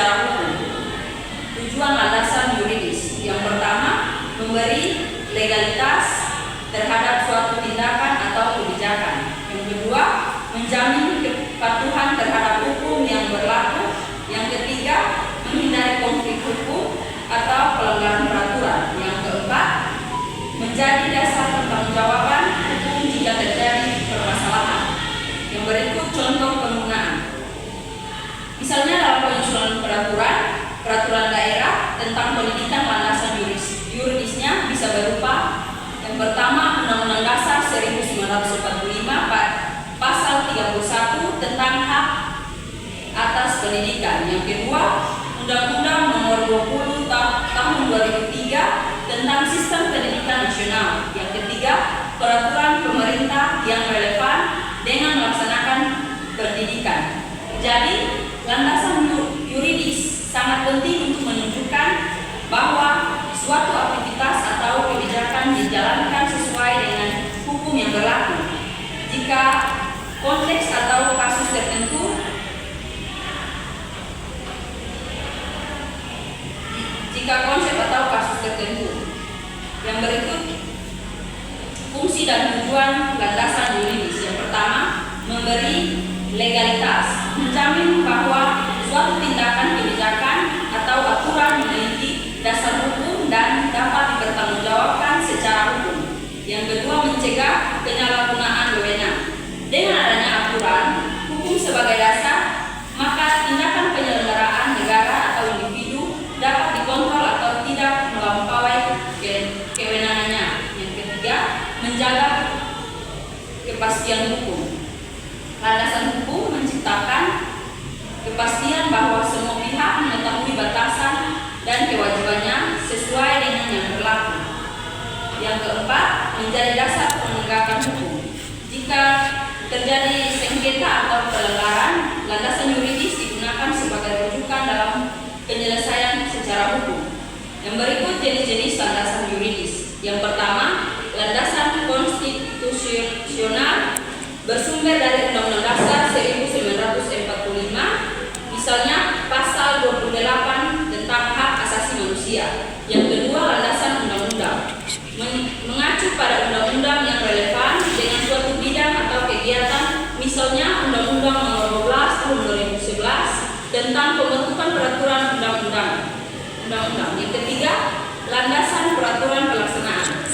secara hukum. Tujuan landasan yuridis yang pertama, memberi legalitas terhadap suatu tindakan atau kebijakan. Yang kedua, menjamin kepatuhan terhadap hukum yang berlaku. Yang ketiga, menghindari konflik hukum atau pelanggaran peraturan. Yang keempat, menjadi dasar pertanggungjawaban hukum jika terjadi permasalahan. Yang berikut contoh penggunaan. Misalnya dalam penyusunan peraturan daerah tentang pendidikan, landasan yuridisnya bisa berupa: yang pertama, Undang-Undang Dasar 1945 pasal 31 tentang hak atas pendidikan. Yang kedua, Undang-Undang Nomor 20 Tahun 2003 tentang Sistem Pendidikan Nasional. Yang ketiga, peraturan pemerintah yang relevan dengan melaksanakan pendidikan. Jadi, landasan yuridis sangat penting untuk menunjukkan bahwa suatu aktivitas atau kebijakan dijalankan sesuai dengan hukum yang berlaku. Jika konteks atau kasus tertentu konsep atau kasus tertentu. Yang berikut fungsi dan tujuan landasan yuridis. Yang pertama, memberi legalitas, menjamin bahwa suatu tindakan, kebijakan atau aturan memiliki dasar hukum dan dapat dipertanggungjawabkan secara hukum. Yang kedua, mencegah penyalahgunaan wewenang. Dengan adanya aturan hukum sebagai dasar, maka tindakan penyelenggaraan negara atau individu dapat dikontrol atau tidak melampaui kewenangannya. Yang ketiga, menjaga kepastian hukum. Landasan hukum menciptakan kepastian bahwa semua pihak mengetahui batasan dan kewajibannya sesuai dengan yang berlaku. Yang keempat, menjadi dasar penegakan hukum. Jika terjadi sengketa atau pelanggaran, landasan yuridis digunakan sebagai rujukan dalam penyelesaian secara hukum. Yang berikut jenis-jenis landasan yuridis. Yang pertama, landasan konstitusional bersumber dari Undang-Undang Dasar 1945, misalnya pasal 28 tentang hak asasi manusia. Yang kedua, landasan undang-undang, mengacu pada undang-undang yang relevan dengan suatu bidang atau kegiatan, misalnya Undang-Undang Nomor 12 Tahun 2011 tentang pembentukan peraturan undang-undang. Yang ketiga, landasan peraturan pelaksanaan,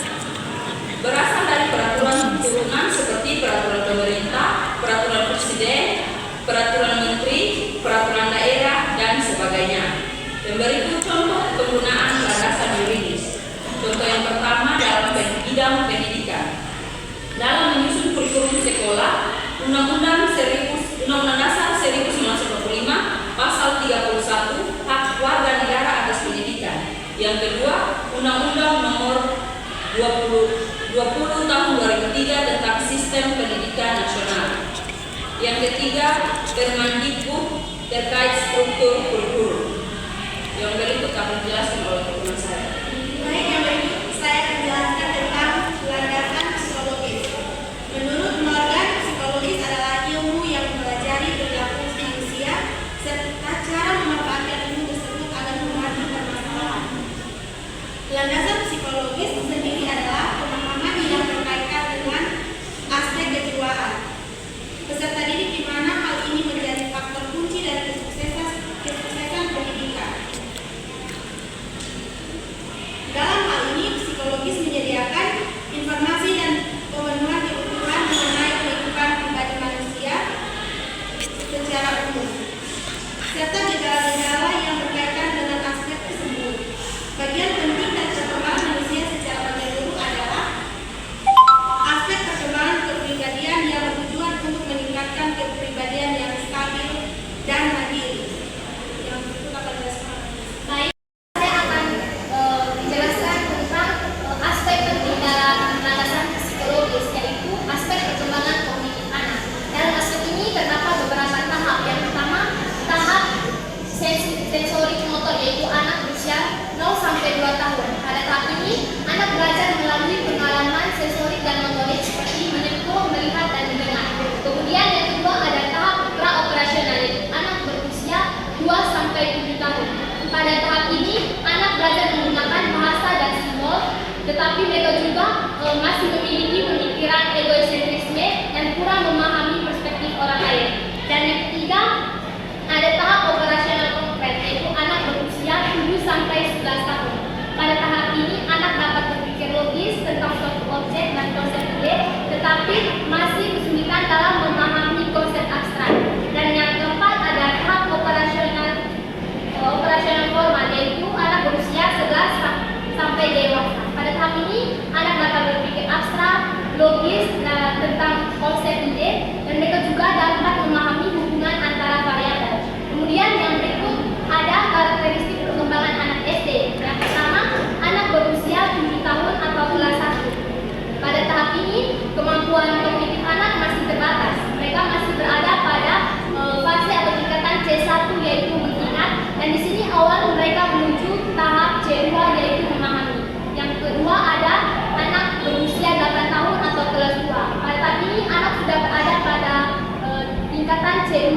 berasal dari peraturan turunan seperti peraturan pemerintah, peraturan presiden, peraturan menteri, peraturan daerah, dan sebagainya. Yang berikut contoh penggunaan landasan yuridis. Contoh yang pertama dalam bidang pendidikan. Dalam menyusun kurikulum sekolah, Undang-Undang Dasar 1945 pasal 31 hak warga negara atas pendidikan. Yang kedua, Undang-Undang Nomor 20 Tahun 2003 tentang Sistem Pendidikan Nasional. Yang ketiga, Permendikbud terkait struktur kurikulum. Yang berikut akan dijelaskan oleh teman saya. Baik, yang berikut saya akan menjelaskan tentang landasan psikologis. Menurut Morgan, psikologis adalah ilmu yang mempelajari perilaku manusia serta cara memanfaatkan ilmu tersebut agar membantu permasalahan. Landasan psikologis sendiri adalah pemahaman yang berkaitan dengan aspek kejiwaan peserta didik, di mana hal ini menjadi faktor kunci dari kesuksesan pendidikan. Dalam hal ini, psikologis menyediakan informasi dan pemenuhan kebutuhan mengenai kehidupan pribadi manusia secara umum, serta gejala-gejala yang berkaitan dengan aspek tersebut. Bagian penting dan terkenal manusia secara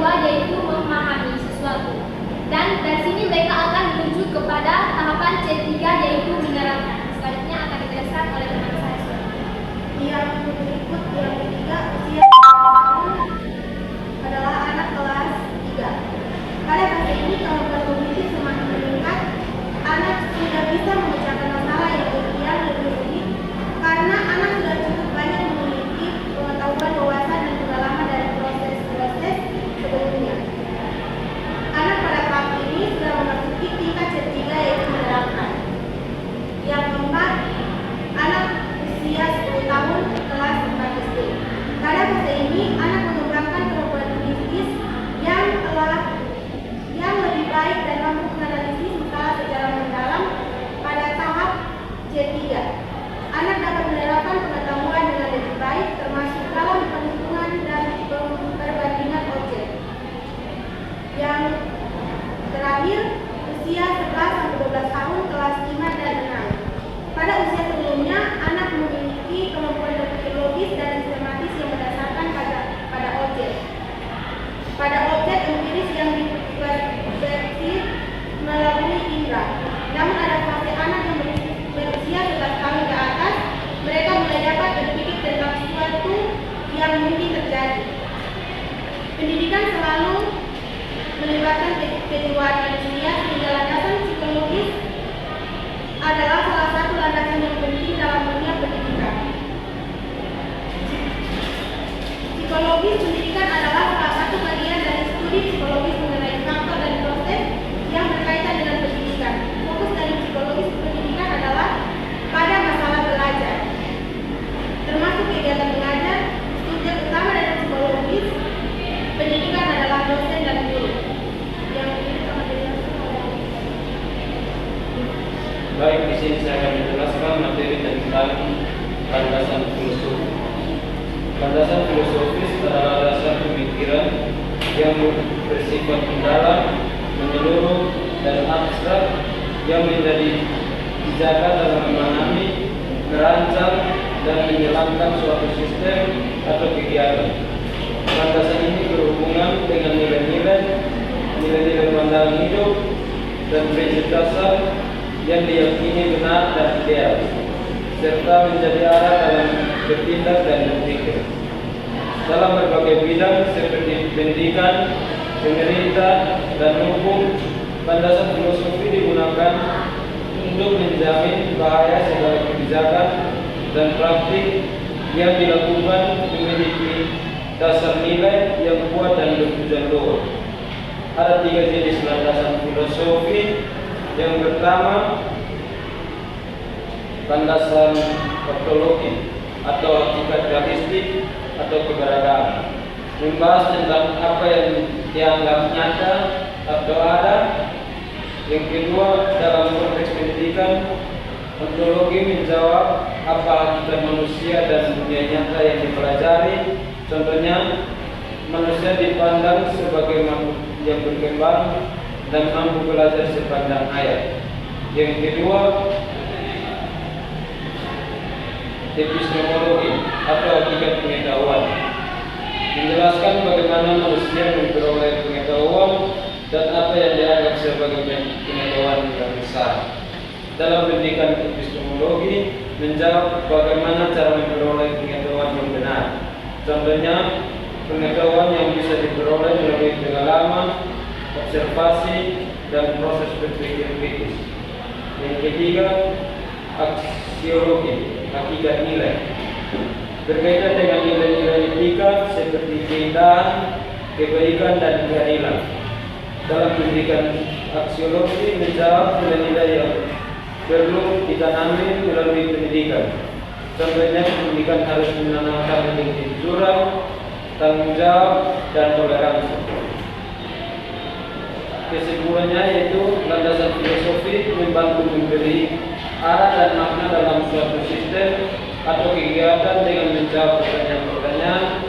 kedua yaitu memahami sesuatu. Dan dari sini mereka akan menuju kepada tahapan C3 yaitu menerapkan. Selanjutnya akan dijelaskan oleh teman saya. Yang berikut yang ketiga, usia 9 tahun adalah anak kelas 3. Pada fase ini kemampuan kognitif semakin meningkat. Anak sudah bisa memecahkan masalah yang lebih rumit karena anak sudah cukup banyak memiliki pengetahuan, wawasan, dan pengalaman dari proses-proses sebelumnya. Anak pada tahap ini sudah memasuki tingkat C3 yaitu menerapkan. Yang keempat, anak usia 10 tahun kelas 4 SD. Pada fase ini, anak mengembangkan kemampuan kognitif yang lebih baik dan mampu menganalisis masalah secara mendalam. Pada tahap C3, anak dapat menerapkan pengetahuan dengan lebih baik, termasuk dalam perhitungan dan perbandingan objek. Yang terakhir, usia 11-12 tahun kelas 5 dan 6. Pada usia sebelumnya, anak memiliki kemampuan berpikir logis dan sistematis yang berdasarkan pada objek. Pada objek empiris yang diperspektif melalui indera. Namun ada fase anak yang berusia 11 tahun ke atas, mereka mulai dapat berpikir tentang sesuatu yang mungkin terjadi. Pendidikan selalu melibatkan kejiwaan manusia sehingga landasan psikologis adalah salah satu landasan yang penting dalam dunia pendidikan. Psikologis pendidikan adalah salah satu bagian dari studi psikologis mengenai faktor dan proses yang berkaitan dengan pendidikan. Fokus dari psikologis pendidikan adalah pada masalah belajar, termasuk kegiatan mengajar. Subjek utama dari psikologis pendidikan adalah dosen dan guru. Yang ini sangat dijelaskan oleh. Baik, di sini saya akan menjelaskan materi tentang landasan filosofi. Landasan filosofis adalah dasar pemikiran yang bersifat mendalam, menyeluruh, dan abstrak yang menjadi pijakan dalam memahami, merancang, dan menjalankan suatu sistem atau kegiatan. Landasan ini berhubungan dengan nilai-nilai pandangan hidup, dan prinsip dasar yang diyakini benar dan ideal, serta menjadi arah dalam bertindak dan berpikir. Dalam berbagai bidang seperti pendidikan, pemerintah, dan hukum, landasan filosofi digunakan untuk menjamin bahaya segala kebijakan dan praktik yang dilakukan memiliki dasar nilai yang kuat dan bertujuan luhur. Ada 3 jenis landasan filosofi. Yang pertama, landasan ontologi atau hakikat realistik atau keberadaan, membahas tentang apa yang dianggap nyata atau ada. Yang kedua, dalam konteks pendidikan, ontologi menjawab apa hakikat manusia dan dunia nyata yang dipelajari. Contohnya, manusia dipandang sebagai makhluk yang berkembang dan mampu belajar sepanjang hayat. Yang kedua, epistemologi atau hakikat pengetahuan, menjelaskan bagaimana manusia memperoleh pengetahuan dan apa yang dianggap sebagai pengetahuan yang besar. Dalam pendidikan epistemologi, menjawab bagaimana cara memperoleh pengetahuan yang benar. Contohnya, pengetahuan yang bisa diperoleh melalui pengalaman, observasi, dan proses berpikir kritis. Yang ketiga, aksiologi, hakikat nilai, berkaitan dengan nilai-nilai etika seperti keindahan, kebaikan, dan keadilan. Dalam pendidikan aksiologi menjawab nilai-nilai yang perlu ditanami melalui pendidikan. Contohnya, pendidikan harus menanamkan kejujuran, tanggung jawab, dan toleransi. Kesimpulannya yaitu landasan filosofi membantu memberi arah dan makna dalam suatu sistem atau kegiatan dengan menjawab pertanyaan-pertanyaan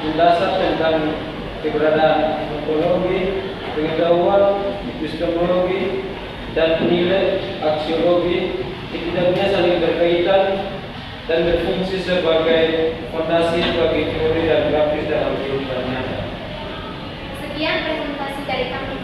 mendasar tentang keberadaan ontologi, pengetahuan, epistemologi, dan nilai aksiologi. Ketiganya saling berkaitan dan berfungsi sebagai fondasi bagi teori dan praktis dalam kehidupan nyata. dari kami